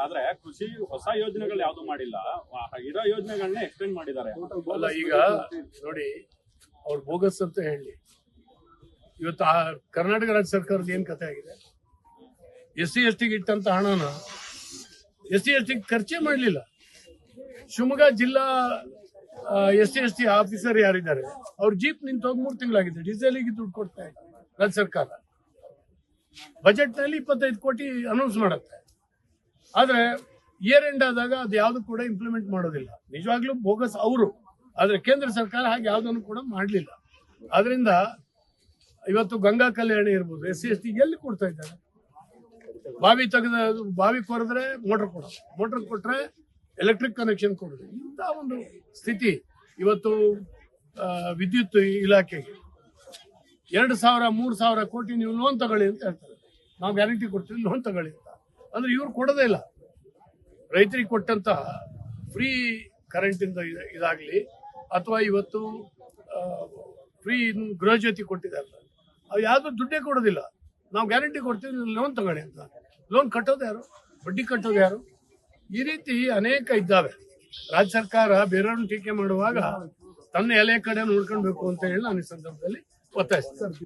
ಆದ್ರೆ ಕೃಷಿ ಹೊಸ ಯೋಜನೆಗಳು ಯಾವ್ದು ಮಾಡಿಲ್ಲ, ಇರೋ ಯೋಜನೆಗಳನ್ನೇ ಎಕ್ಸ್ಟೆಂಡ್ ಮಾಡಿದ್ದಾರೆ. ಅಲ್ಲ ಈಗ ನೋಡಿ, ಅವ್ರು ಬೋಗಸ್ ಅಂತ ಹೇಳಿ ಇವತ್ತು ಕರ್ನಾಟಕ ರಾಜ್ಯ ಸರ್ಕಾರದ ಏನ್ ಕಥೆ ಆಗಿದೆ, SC/ST ಇಟ್ಟಂತ ಹಣನ SC/ST ಖರ್ಚೇ ಮಾಡಲಿಲ್ಲ. ಶಿವಮೊಗ್ಗ ಜಿಲ್ಲಾ SC/ST ಆಫೀಸರ್ ಯಾರಿದ್ದಾರೆ ಅವ್ರ ಜೀಪ್ ನಿಂತು ಹೋಗಿ 3 ತಿಂಗಳಾಗಿದೆ, ಡೀಸೆಲ್ಗೆ ದುಡ್ಡು ಕೊಡ್ತಾ ಇದೆ ರಾಜ್ಯ ಸರ್ಕಾರ. ಬಜೆಟ್ ನಲ್ಲಿ 25 ಕೋಟಿ ಅನೌನ್ಸ್ ಮಾಡುತ್ತೆ, ಆದ್ರೆ ಇಯರ್ ಎಂಡ್ ಆದಾಗ ಅದು ಯಾವ್ದು ಕೂಡ ಇಂಪ್ಲಿಮೆಂಟ್ ಮಾಡೋದಿಲ್ಲ. ನಿಜವಾಗ್ಲೂ ಬೋಗಸ್ ಅವರು, ಆದ್ರೆ ಕೇಂದ್ರ ಸರ್ಕಾರ ಹಾಗೆ ಯಾವ್ದನ್ನು ಕೂಡ ಮಾಡಲಿಲ್ಲ. ಆದ್ರಿಂದ ಇವತ್ತು ಗಂಗಾ ಕಲ್ಯಾಣ ಇರ್ಬೋದು, SC/ST ಎಲ್ಲಿ ಕೊಡ್ತಾ ಇದ್ದಾರೆ? ಬಾವಿ ಕೊರೆದ್ರೆ ಮೋಟರ್ ಕೊಟ್ರೆ ಎಲೆಕ್ಟ್ರಿಕ್ ಕನೆಕ್ಷನ್ ಕೊಡೋದು, ಇಂಥ ಒಂದು ಸ್ಥಿತಿ ಇವತ್ತು ವಿದ್ಯುತ್ ಇಲಾಖೆಗೆ 2,000-3,000 ಕೋಟಿ ನೀವು ಲೋನ್ ತಗೊಳ್ಳಿ ಅಂತ ಹೇಳ್ತಾರೆ. ನಾವು ಗ್ಯಾರಂಟಿ ಕೊಡ್ತೀವಿ, ಲೋನ್ ತಗೊಳ್ಳಿ ಅಂತ. ಅಂದ್ರೆ ಇವ್ರು ಕೊಡೋದೇ ಇಲ್ಲ. ರೈತರಿಗೆ ಕೊಟ್ಟಂತಹ ಫ್ರೀ ಕರೆಂಟ್ ಇಂದ ಇದಾಗ್ಲಿ ಅಥವಾ ಇವತ್ತು ಫ್ರೀ ಗೃಹ ಜ್ಯೋತಿ ಕೊಟ್ಟಿದ್ದಾರೆ, ಅವು ಯಾವ್ದು ದುಡ್ಡೇ ಕೊಡೋದಿಲ್ಲ. ನಾವು ಗ್ಯಾರಂಟಿ ಕೊಡ್ತೀವಿ, ಲೋನ್ ತಗೊಳ್ಳಿ ಅಂತ. ಲೋನ್ ಕಟ್ಟೋದು ಯಾರು? ಬಡ್ಡಿ ಕಟ್ಟೋದು ಯಾರು? ಈ ರೀತಿ ಅನೇಕ ಇದ್ದಾವೆ. ರಾಜ್ಯ ಸರ್ಕಾರ ಬೇರೆಯವ್ರನ್ನ ಟೀಕೆ ಮಾಡುವಾಗ ತನ್ನ ಎಲೆ ಕಡೆ ನೋಡ್ಕೊಳ್ಬೇಕು ಅಂತ ಹೇಳಿ ನಾನು ಈ ಸಂದರ್ಭದಲ್ಲಿ ಒತ್ತಾಯಿಸ್ತೀನಿ.